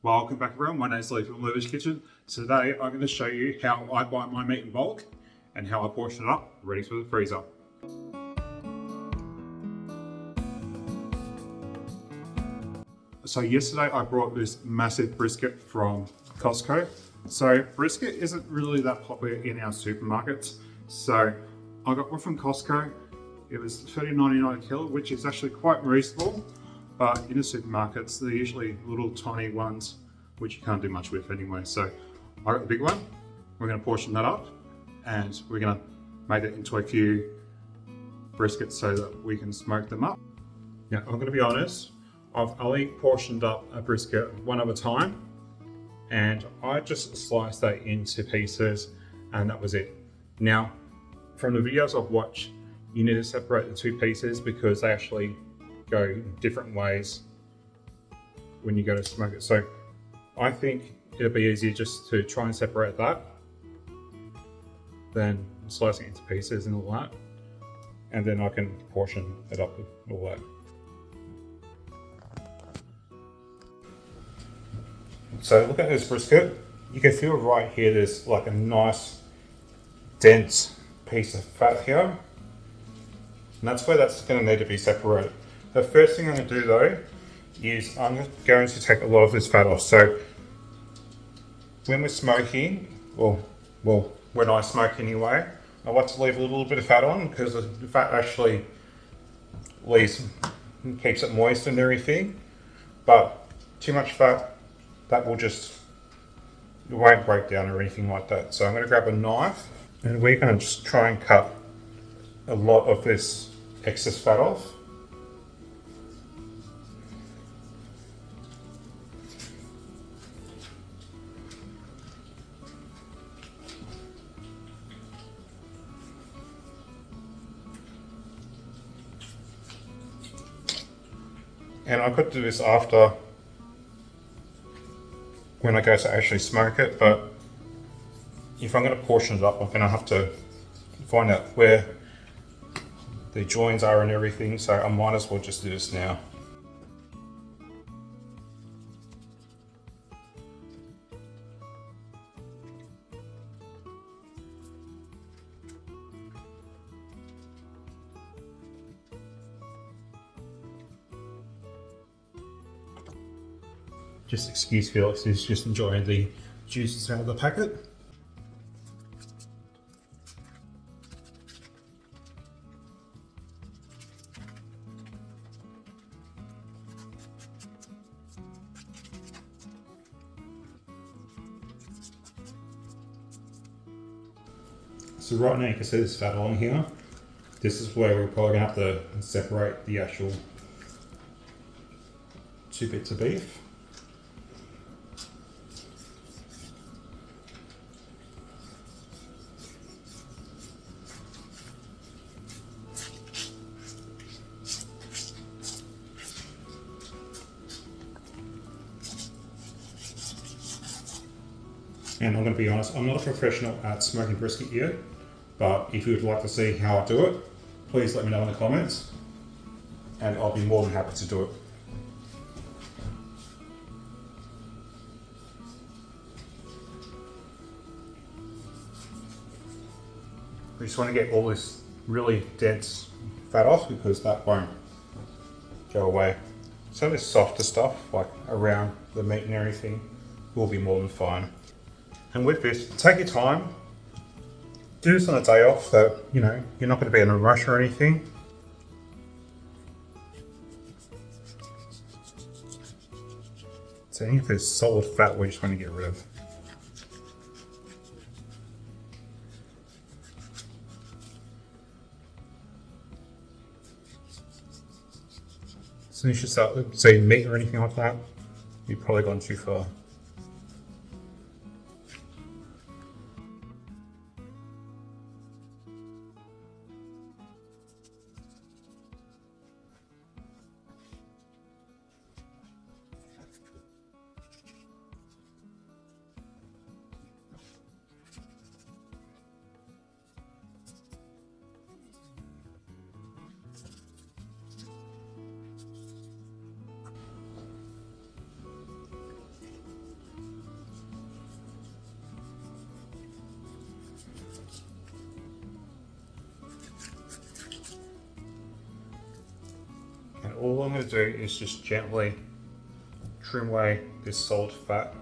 Welcome back everyone, my name is Lee from Lever's Kitchen. Today I'm going to show you how I buy my meat in bulk and how I portion it up, ready for the freezer. So yesterday I brought this massive brisket from Costco. So brisket isn't really that popular in our supermarkets. So I got one from Costco. It was $30.99 a kilo, which is actually quite reasonable. But in the supermarkets, they're usually little tiny ones, which you can't do much with anyway. So I got the big one. We're going to portion that up and we're going to make it into a few briskets so that we can smoke them up. Now, I'm going to be honest, I've only portioned up a brisket one at a time and I just sliced that into pieces and that was it. Now, from the videos I've watched, you need to separate the two pieces because they actually go different ways when you go to smoke it. So I think it'll be easier just to try and separate that than slicing it into pieces and all that. And then I can portion it up with all that. So look at this brisket. You can feel right here there's like a nice dense piece of fat here. And that's where that's going to need to be separated. The first thing I'm going to do though is I'm going to take a lot of this fat off. So when we're smoking, well, when I smoke anyway, I like to leave a little bit of fat on because the fat actually keeps it moist and everything. But too much fat, that will it won't break down or anything like that. So I'm going to grab a knife and we're going to just try and cut a lot of this excess fat off. And I could do this after when I go to actually smoke it, but if I'm going to portion it up, I'm going to have to find out where the joins are and everything, so I might as well just do this now. Just excuse Felix, he's just enjoying the juices out of the packet. So right now you can see this fat on here. This is where we're probably going to have to separate the actual two bits of beef. And I'm going to be honest, I'm not a professional at smoking brisket yet, but if you would like to see how I do it, please let me know in the comments and I'll be more than happy to do it. We just want to get all this really dense fat off because that won't go away. So this softer stuff, like around the meat and everything, will be more than fine. And with this, take your time. Do this on a day off so, you know, you're not going to be in a rush or anything. So any of this solid fat we just want to get rid of. As soon as you start seeing meat or anything like that, you've probably gone too far. all I'm going to do is just gently trim away this salt fat.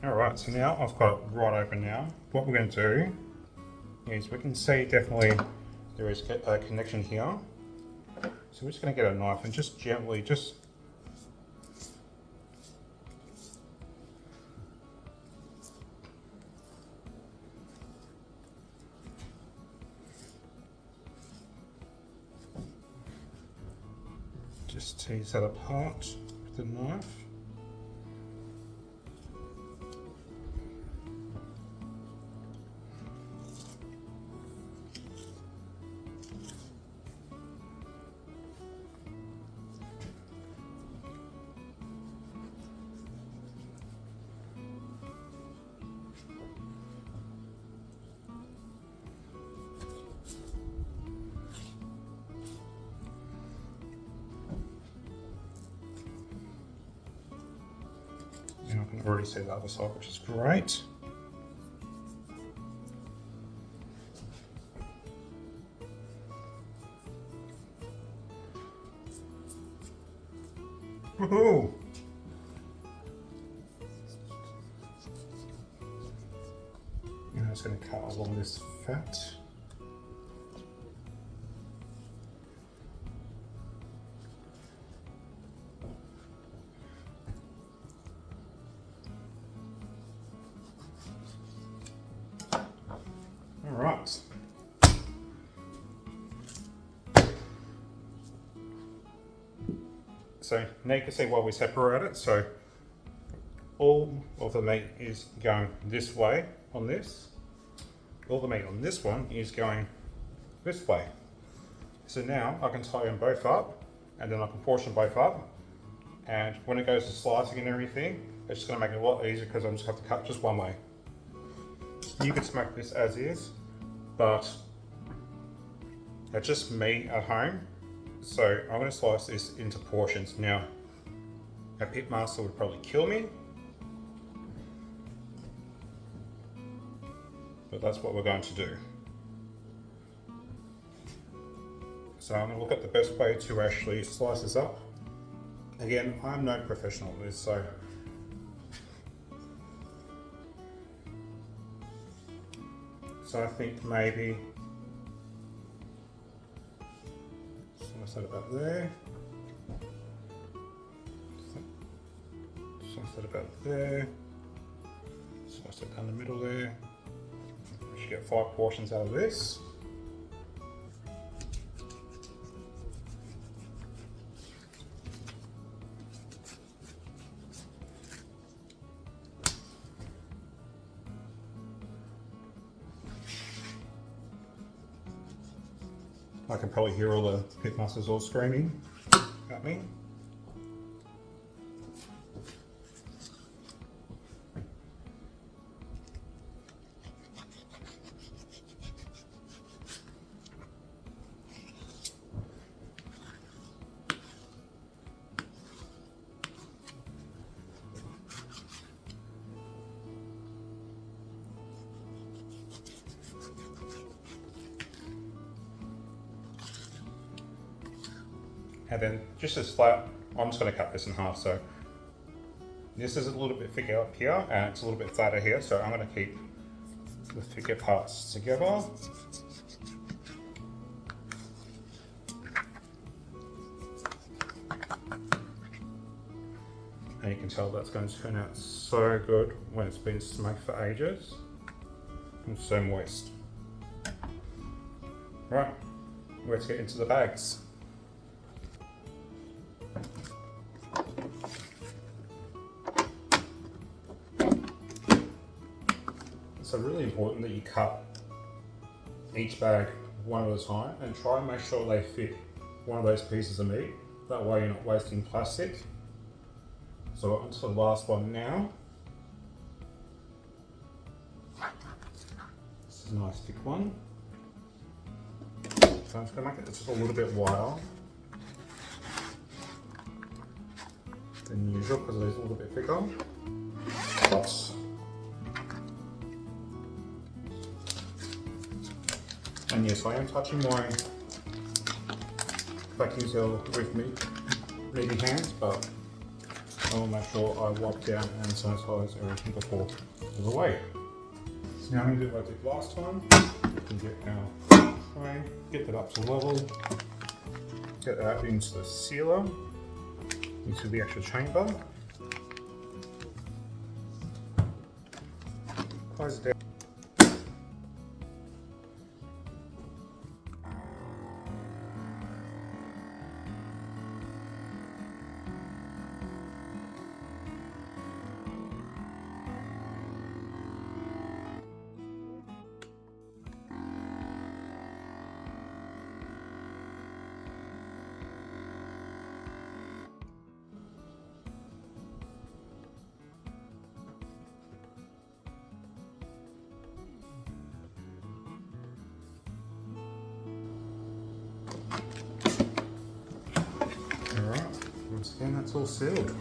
Alright, so now I've got it right open now. What we're going to do is we can see definitely there is a connection here. So we're just going to get a knife and just gently just tease that apart with the knife. And I can already see the other side, which is great. Woohoo! And I'm just going to cut along this fat. Alright. So now you can see why we separate it. So all of the meat is going this way on this. All the meat on this one is going this way. So now I can tie them both up and then I can portion both up. And when it goes to slicing and everything, it's just going to make it a lot easier because I'm just going to have to cut just one way. You could smoke this as is, but it's just me at home. So I'm going to slice this into portions. Now, a pit master would probably kill me, but that's what we're going to do. So I'm going to look at the best way to actually slice this up. Again, I'm no professional at this, so I think maybe slice that about there. Slice that about there. Slice it down the middle there. We should get 5 portions out of this. I can probably hear all the pitmasters all screaming at me. And then just as flat, I'm just going to cut this in half. So this is a little bit thicker up here and it's a little bit flatter here. So I'm going to keep the thicker parts together. And you can tell that's going to turn out so good when it's been smoked for ages and so moist. Right, let's get into the bags. So really important that you cut each bag one at a time and try and make sure they fit one of those pieces of meat. That way you're not wasting plastic. So on to the last one now. This is a nice thick one. So I'm just going to make it just a little bit wider than usual because it is a little bit thicker. And yes, I am touching my vacuum seal with meaty hands, but I will make sure I wipe down and sanitize everything before it goes away. So now I'm going to do what I did last time. We can get our tray, get that up to level, get that into the sealer, into the actual chamber. Close it down. Once again, that's all sealed.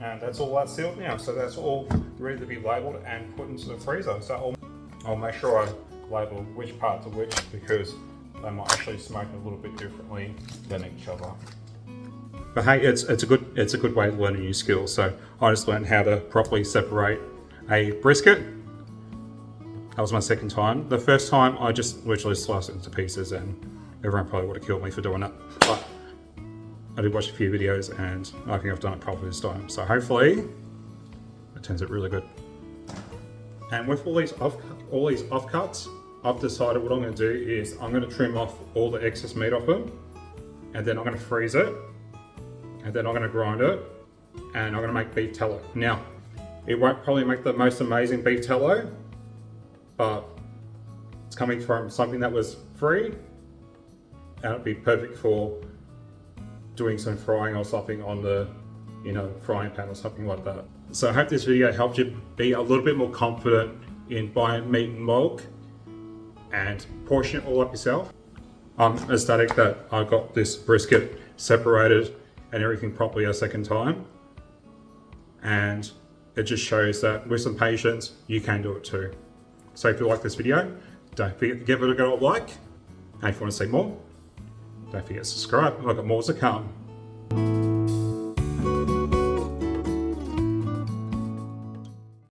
And that's all that's sealed now. So that's all ready to be labelled and put into the freezer. So I'll make sure I label which part to which because they might actually smoke a little bit differently than each other. But hey, it's a good way to learn a new skill. So I just learned how to properly separate a brisket. That was my second time. The first time I just literally sliced it into pieces and everyone probably would have killed me for doing it. But I did watch a few videos and I think I've done it properly this time. So hopefully it turns out really good. And with all these offcuts, I've decided what I'm going to do is I'm going to trim off all the excess meat off them, and then I'm going to freeze it, and then I'm going to grind it, and I'm going to make beef tallow. Now, it won't probably make the most amazing beef tallow, but it's coming from something that was free, and it'd be perfect for doing some frying or something on the frying pan or something like that. So I hope this video helped you be a little bit more confident in buying meat in bulk and portion it all up yourself. I'm ecstatic that I got this brisket separated and everything properly a second time. And it just shows that with some patience, you can do it too. So if you like this video, don't forget to give it a like. And if you want to see more, don't forget to subscribe. I've got more to come.